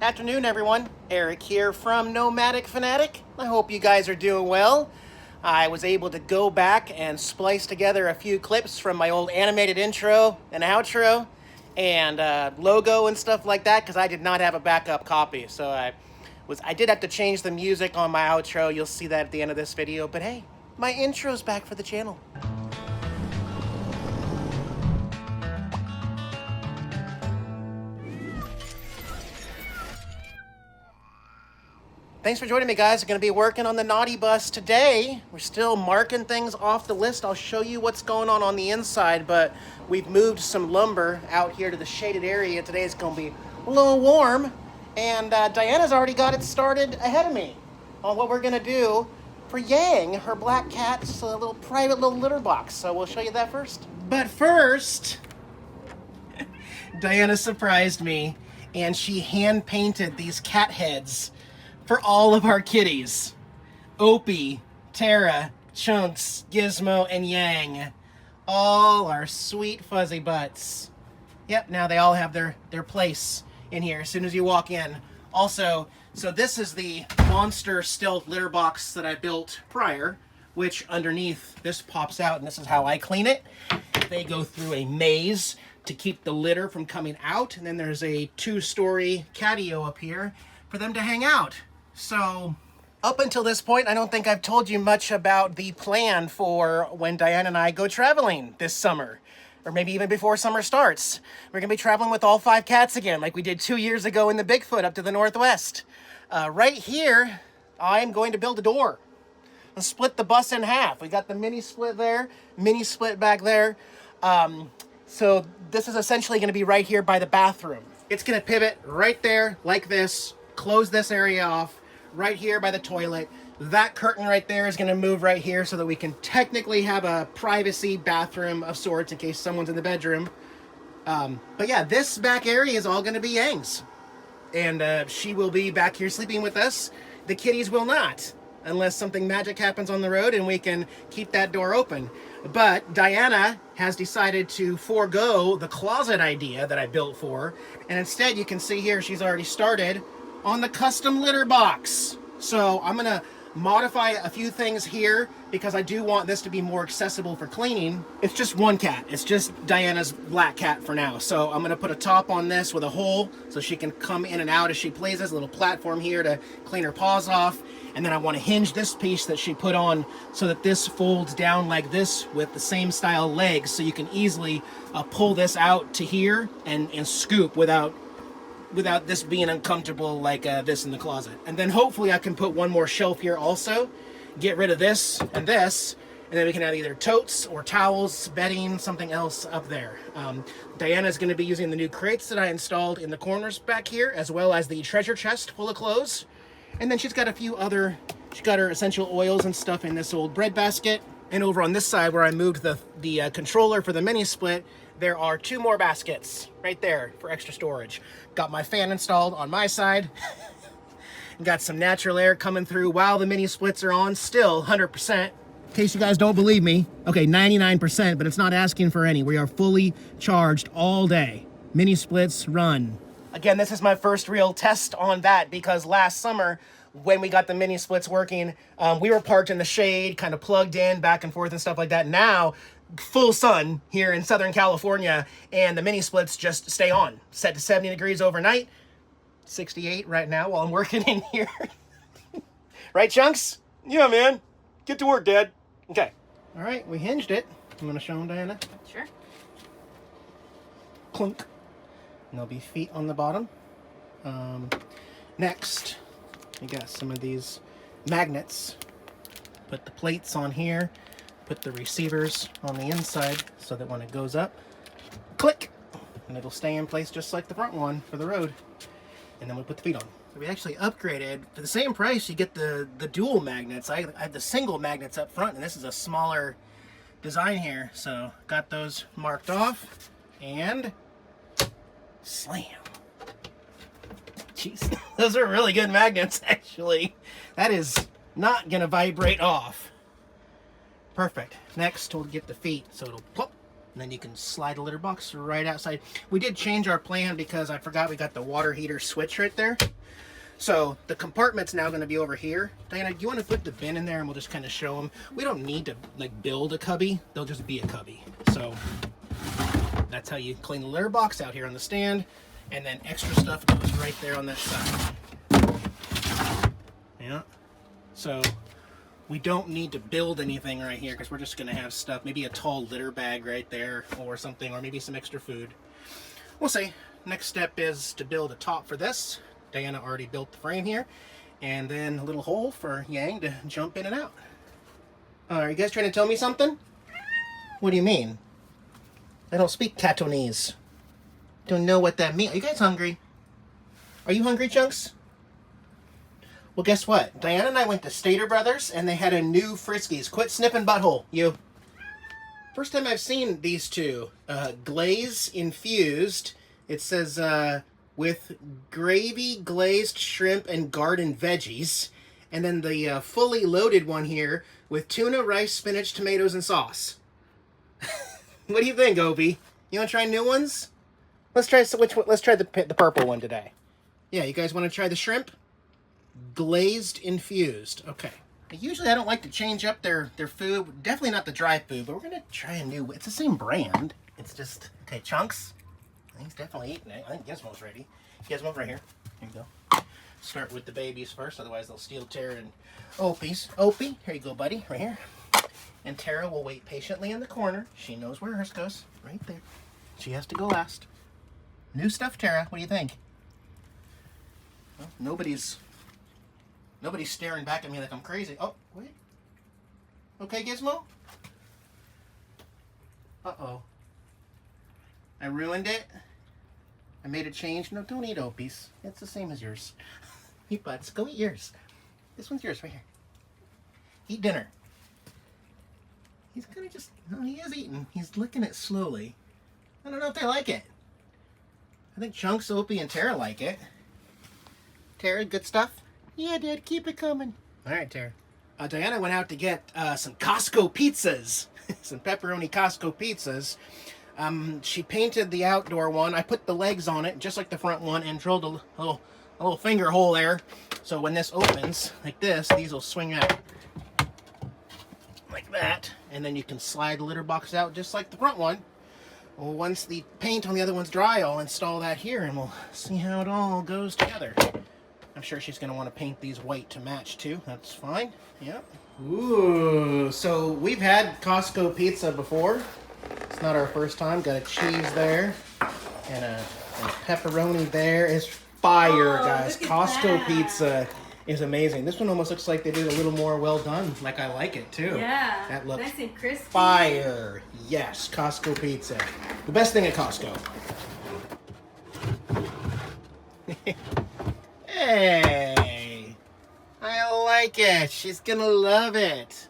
Afternoon, everyone. Eric here from Nomadic Fanatic. I hope you guys are doing well. I was able to go back and splice together a few clips from my old animated intro and outro and logo and stuff like that because I did not have a backup copy. So I did have to change the music on my outro. You'll see that at the end of this video. But hey, my intro's back for the channel. Thanks for joining me, guys. We're going to be working on the NautiBus today. We're still marking things off the list. I'll show you what's going on the inside, but we've moved some lumber out here to the shaded area. Today it's going to be a little warm, and Diana's already got it started ahead of me on what we're going to do for Yang, her black cat's little private little litter box. So we'll show you that first. But first, Diana surprised me, and she hand-painted these cat heads for all of our kitties. Opie, Tara, Chunks, Gizmo, and Yang. All our sweet fuzzy butts. Yep, now they all have their place in here as soon as you walk in. Also, so this is the monster stealth litter box that I built prior, which underneath this pops out, and this is how I clean it. They go through a maze to keep the litter from coming out, and then there's a 2-story catio up here for them to hang out. So, up until this point, I don't think I've told you much about the plan for when Diane and I go traveling this summer. Or maybe even before summer starts. We're going to be traveling with all 5 cats again, like we did 2 years ago in the Bigfoot up to the northwest. Right here, I'm going to build a door. And split the bus in half. We got the mini split there, mini split back there. So this is essentially going to be right here by the bathroom. It's going to pivot right there, like this. Close this area off. Right here by the toilet. That curtain right there is going to move right here so that we can technically have a privacy bathroom of sorts in case someone's in the bedroom. But yeah, this back area is all going to be Yang's. And she will be back here sleeping with us. The kitties will not, unless something magic happens on the road and we can keep that door open. But Diana has decided to forego the closet idea that I built for. And instead, you can see here, she's already started on the custom litter box. So I'm gonna modify a few things here because I do want this to be more accessible for cleaning. It's just one cat. It's just Diana's black cat for now. So I'm gonna put a top on this with a hole so she can come in and out as she pleases. A little platform here to clean her paws off. And then I want to hinge this piece that she put on so that this folds down like this with the same style legs, so you can easily pull this out to here and scoop without this being uncomfortable like this in the closet. And then hopefully I can put one more shelf here also, get rid of this, and then we can have either totes or towels, bedding, something else up there. Diana's going to be using the new crates that I installed in the corners back here, as well as the treasure chest full of clothes. And then she's got she's got her essential oils and stuff in this old bread basket. And over on this side where I moved the controller for the mini split, there are 2 more baskets right there for extra storage. Got my fan installed on my side. Got some natural air coming through while the mini splits are on, still 100%. In case you guys don't believe me, okay, 99%, but it's not asking for any. We are fully charged all day. Mini splits run. Again, this is my first real test on that because last summer, when we got the mini splits working, we were parked in the shade, kind of plugged in, back and forth and stuff like that. Now, full sun here in Southern California, and the mini splits just stay on. Set to 70 degrees overnight, 68 right now while I'm working in here. Right, Chunks? Yeah, man. Get to work, Dad. Okay. All right, we hinged it. I'm going to show them, Diana. Sure. Clunk. And there'll be feet on the bottom. Next, we got some of these magnets. Put the plates on here. Put the receivers on the inside so that when it goes up, click, and it'll stay in place just like the front one for the road. And then we put the feet on. So we actually upgraded. For the same price, you get the dual magnets. I have the single magnets up front, and this is a smaller design here. So got those marked off, and slam. Jeez, those are really good magnets, actually. That is not gonna vibrate off. Perfect. Next, we'll get the feet, so it'll plop And then you can slide the litter box right outside. We did change our plan because I forgot we got the water heater switch right there. So the compartment's now going to be over here. Diana, do you want to put the bin in there and we'll just kind of show them? We don't need to like build a cubby. They'll just be a cubby. So that's how you clean the litter box out here on the stand. And then extra stuff goes right there on that side. Yeah. So we don't need to build anything right here because we're just going to have stuff. Maybe a tall litter bag right there or something, or maybe some extra food. We'll see. Next step is to build a top for this. Diana already built the frame here, and then a little hole for Yang to jump in and out. Are you guys trying to tell me something? What do you mean? I don't speak Cantonese. Don't know what that means. Are you guys hungry? Are you hungry, Chunks? Well, guess what? Diana and I went to Stater Brothers, and they had a new Friskies. Quit sniffing butthole, you. First time I've seen these two. Glaze infused. It says, with gravy, glazed shrimp, and garden veggies. And then the fully loaded one here with tuna, rice, spinach, tomatoes, and sauce. What do you think, Opie? You want to try new ones? Let's try which one? Let's try the purple one today. Yeah, you guys want to try the shrimp? Glazed infused. Okay. Usually I don't like to change up their food. Definitely not the dry food, but we're going to try a new... It's the same brand. It's just... Okay, Chunks. He's definitely eating it. I think Gizmo's ready. Gizmo's right here. Here you go. Start with the babies first, otherwise they'll steal Tara and Opie's. Opie, here you go, buddy. Right here. And Tara will wait patiently in the corner. She knows where hers goes. Right there. She has to go last. New stuff, Tara. What do you think? Well, nobody's staring back at me like I'm crazy. Oh, wait. Okay, Gizmo? Uh-oh. I ruined it. I made a change. No, don't eat Opie's. It's the same as yours. Eat butts. Go eat yours. This one's yours right here. Eat dinner. He's kind of just... No, he is eating. He's licking it slowly. I don't know if they like it. I think Chunks, Opie, and Tara like it. Tara, good stuff? Yeah, Dad. Keep it coming. All right, Tara. Diana went out to get some Costco pizzas. Some pepperoni Costco pizzas. She painted the outdoor one. I put the legs on it, just like the front one, and drilled a little finger hole there. So when this opens, like this, these will swing out like that. And then you can slide the litter box out just like the front one. Well, once the paint on the other one's dry, I'll install that here, and we'll see how it all goes together. I'm sure she's going to want to paint these white to match, too. That's fine. Yep. Ooh, so we've had Costco pizza before. It's not our first time. Got a cheese there and a pepperoni there. It's fire, guys. Costco pizza is amazing. This one almost looks like they did a little more well done, like I like it too. Yeah, that looks nice and crispy. Fire. Yes, Costco pizza. The best thing at Costco. Hey, I like it. She's gonna love it.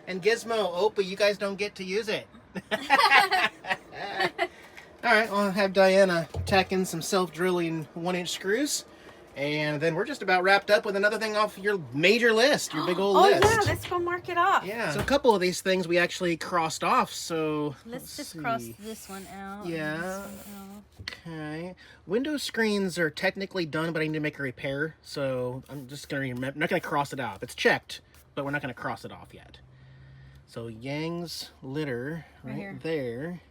And Gizmo, Opie, you guys don't get to use it. Alright, I'll have Diana tack in some self-drilling 1-inch screws. And then we're just about wrapped up with another thing off your major list, your big old list. Oh yeah, let's go mark it off. Yeah, so a couple of these things we actually crossed off, so... Let's just cross this one out. Yeah. Okay. Window screens are technically done, but I need to make a repair, so I'm just going to remember. I'm not going to cross it off. It's checked, but we're not going to cross it off yet. So Yang's litter right there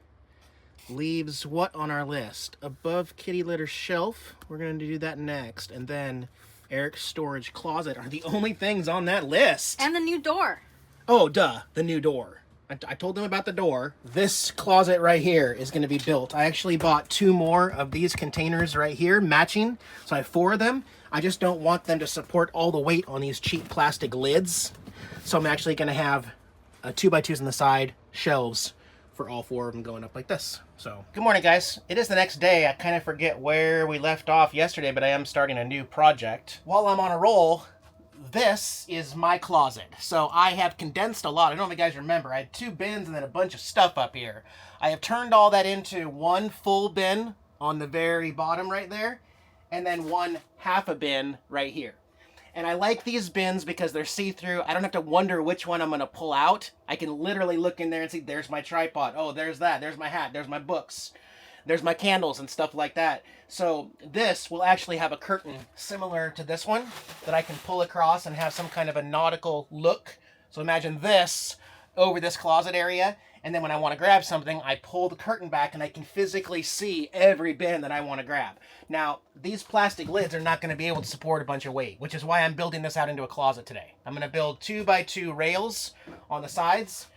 leaves what on our list? Above kitty litter shelf. We're going to do that next. And then Eric's storage closet are the only things on that list. And the new door. Oh, duh. The new door. I told them about the door. This closet right here is going to be built. I actually bought 2 more of these containers right here, matching. So I have 4 of them. I just don't want them to support all the weight on these cheap plastic lids. So I'm actually going to have 2x2s on the side, shelves for all 4 of them going up like this. So, good morning, guys. It is the next day. I kind of forget where we left off yesterday, but I am starting a new project. While I'm on a roll, this is my closet. So I have condensed a lot. I don't know if you guys remember. I had 2 bins and then a bunch of stuff up here. I have turned all that into 1 full bin on the very bottom right there, and then 1 half a bin right here. And I like these bins because they're see-through. I don't have to wonder which one I'm going to pull out. I can literally look in there and see, there's my tripod. Oh, there's that. There's my hat. There's my books. There's my candles and stuff like that. So this will actually have a curtain similar to this one that I can pull across and have some kind of a nautical look. So imagine this over this closet area. And then when I want to grab something, I pull the curtain back and I can physically see every bin that I want to grab. Now, these plastic lids are not going to be able to support a bunch of weight, which is why I'm building this out into a closet today. I'm going to build 2x2 rails on the sides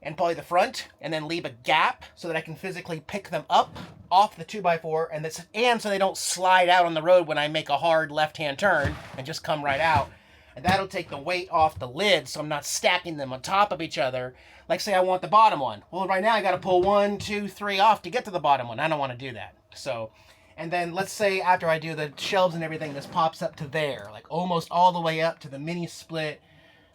and probably the front, and then leave a gap so that I can physically pick them up off the 2x4, and so they don't slide out on the road when I make a hard left-hand turn and just come right out. And that'll take the weight off the lid so I'm not stacking them on top of each other. Like say I want the bottom one. Well, right now I got to pull 1, 2, 3 off to get to the bottom one. I don't want to do that. So, and then let's say after I do the shelves and everything, this pops up to there, like almost all the way up to the mini split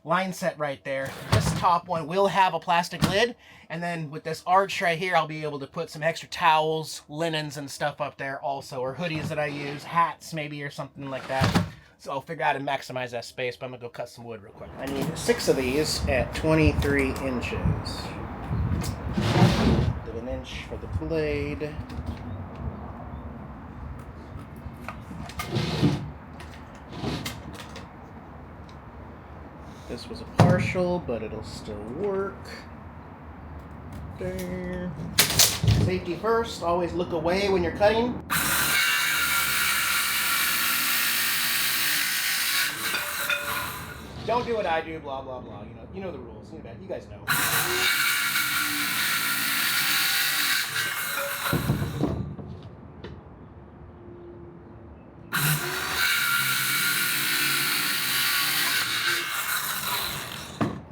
line set right there. This top one will have a plastic lid, and then with this arch right here, I'll be able to put some extra towels, linens, and stuff up there also, or hoodies that I use, hats maybe, or something like that. So I'll figure out how to maximize that space, but I'm gonna go cut some wood real quick. I need 6 of these at 23 inches. Do an inch for the blade. This was a partial, but it'll still work. There. Safety first, always look away when you're cutting. Don't do what I do, blah, blah, blah. You know the rules. You guys know.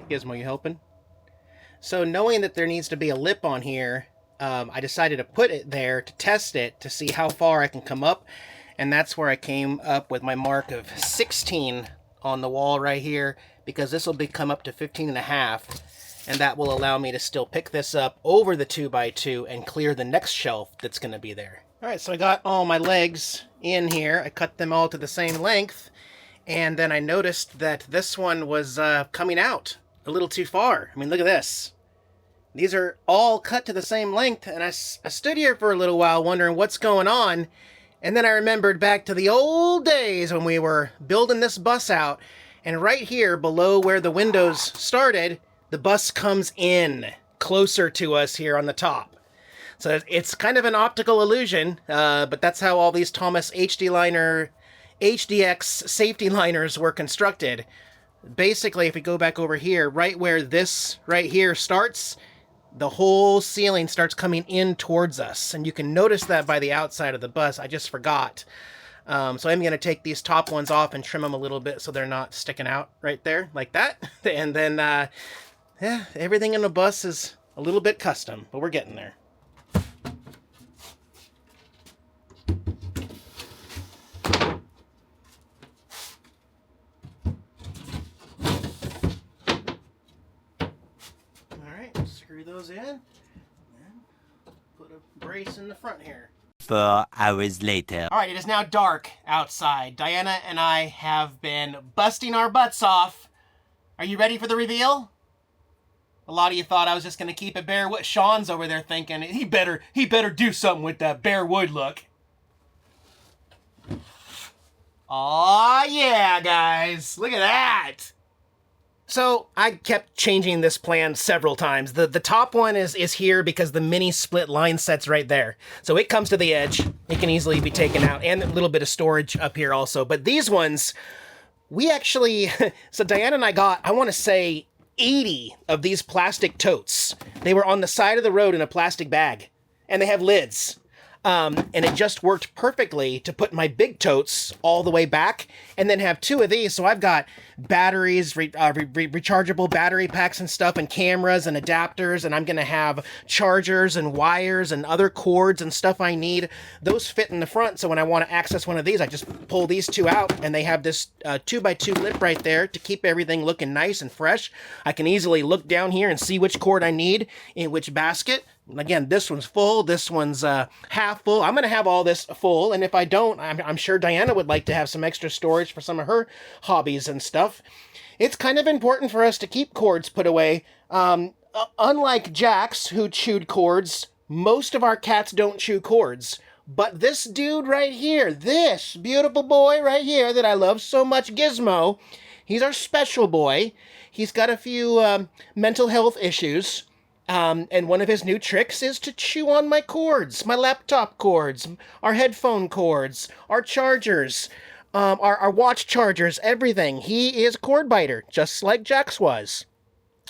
Gizmo, you helping? So knowing that there needs to be a lip on here, I decided to put it there to test it to see how far I can come up. And that's where I came up with my mark of 16 on the wall right here, because this will come up to 15.5, and that will allow me to still pick this up over the 2x2 and clear the next shelf that's going to be there. All right, so I got all my legs in here. I cut them all to the same length, and then I noticed that this one was coming out a little too far. I mean, look at this. These are all cut to the same length, and I stood here for a little while wondering what's going on. And then I remembered back to the old days when we were building this bus out, and right here below where the windows started, the bus comes in closer to us here on the top. So it's kind of an optical illusion, but that's how all these Thomas HDX safety liners were constructed. Basically, if we go back over here, right where this right here starts, the whole ceiling starts coming in towards us. And you can notice that by the outside of the bus. I just forgot. So I'm going to take these top ones off and trim them a little bit so they're not sticking out right there like that. And then, yeah, everything in the bus is a little bit custom, but we're getting there. Screw those in, and put a brace in the front here. 4 hours later. All right, it is now dark outside. Diana and I have been busting our butts off. Are you ready for the reveal? A lot of you thought I was just going to keep it bare wood. Sean's over there thinking he better do something with that bare wood look. Aw, yeah, guys. Look at that. So I kept changing this plan several times. The top one is here because the mini split line set's right there. So it comes to the edge. It can easily be taken out, and a little bit of storage up here also. But these ones, we actually, so Diana and I got, I want to say 80 of these plastic totes. They were on the side of the road in a plastic bag, and they have lids. And it just worked perfectly to put my big totes all the way back and then have 2 of these. So I've got batteries, rechargeable battery packs and stuff, and cameras and adapters, and I'm going to have chargers and wires and other cords and stuff I need. Those fit in the front, so when I want to access one of these, I just pull these 2 out, and they have this 2x2 lip right there to keep everything looking nice and fresh. I can easily look down here and see which cord I need in which basket. Again, this one's full, this one's half full. I'm going to have all this full, and if I don't, I'm sure Diana would like to have some extra storage for some of her hobbies and stuff. It's kind of important for us to keep cords put away. Unlike Jax, who chewed cords, most of our cats don't chew cords. But this dude right here, this beautiful boy right here that I love so much, Gizmo, he's our special boy. He's got a few mental health issues. And one of his new tricks is to chew on my cords, my laptop cords, our headphone cords, our chargers, our watch chargers, everything. He is a cord biter, just like Jax was.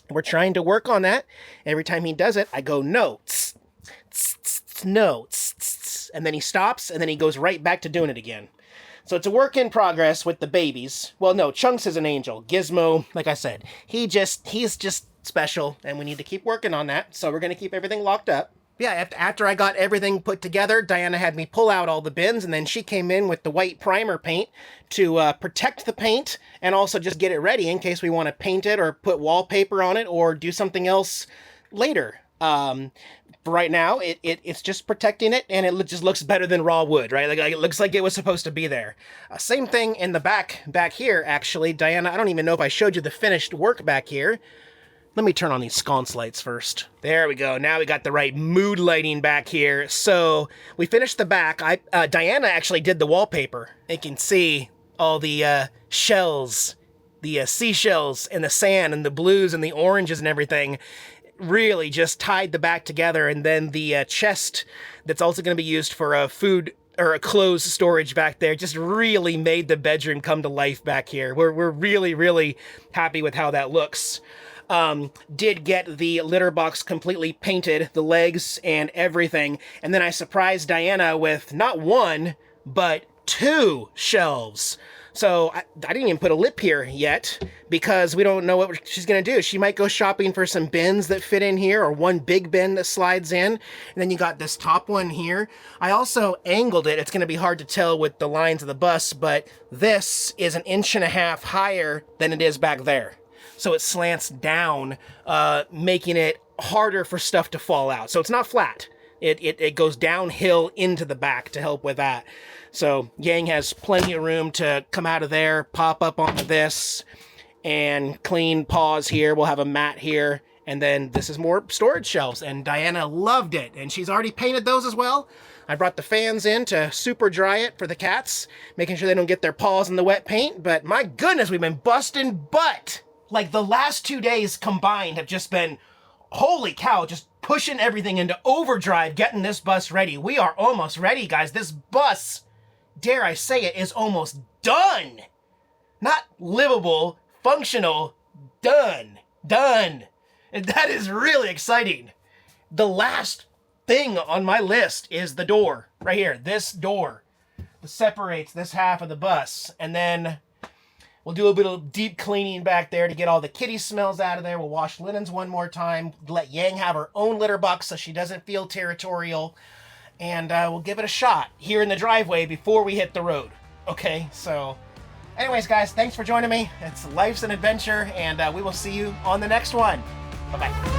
We're trying to work on that. Every time he does it, I go, no, tss, tss, tss, no, tss, tss, and then he stops, and then he goes right back to doing it again. So it's a work in progress with the babies. Well, no, Chunks is an angel. Gizmo, like I said, he's just special, and we need to keep working on that, so we're going to keep everything locked up. Yeah, after I got everything put together, Diana had me pull out all the bins, and then she came in with the white primer paint to protect the paint, and also just get it ready in case we want to paint it or put wallpaper on it or do something else later. Right now, it's just protecting it, and it just looks better than raw wood, right? Like it looks like it was supposed to be there. Same thing in the back here, actually. Diana, I don't even know if I showed you the finished work back here. Let me turn on these sconce lights first. There we go. Now we got the right mood lighting back here. So we finished the back. Diana actually did the wallpaper. You can see all the shells, the seashells and the sand and the blues and the oranges and everything. Really just tied the back together. And then the chest that's also going to be used for food or a clothes storage back there just really made the bedroom come to life back here. We're really, really happy with how that looks. Did get the litter box completely painted, the legs and everything, and then I surprised Diana with not one, but 2 shelves. So I didn't even put a lip here yet, because we don't know what she's going to do. She might go shopping for some bins that fit in here, or one big bin that slides in, and then you got this top one here. I also angled it. It's going to be hard to tell with the lines of the bus, but this is 1.5 inches higher than it is back there. So it slants down, making it harder for stuff to fall out. So it's not flat. It goes downhill into the back to help with that. So Yang has plenty of room to come out of there, pop up onto this, and clean paws here. We'll have a mat here. And then this is more storage shelves. And Diana loved it. And she's already painted those as well. I brought the fans in to super dry it for the cats, making sure they don't get their paws in the wet paint. But my goodness, we've been busting butt. Like, the last 2 days combined have just been, holy cow, just pushing everything into overdrive, getting this bus ready. We are almost ready, guys. This bus, dare I say it, is almost done. Not livable, functional, done. Done. And that is really exciting. The last thing on my list is the door, right here. This door that separates this half of the bus. And then we'll do a bit of deep cleaning back there to get all the kitty smells out of there. We'll wash linens one more time. Let Yang have her own litter box so she doesn't feel territorial. And we'll give it a shot here in the driveway before we hit the road. Okay, so anyways, guys, thanks for joining me. It's life's an adventure, and we will see you on the next one. Bye-bye.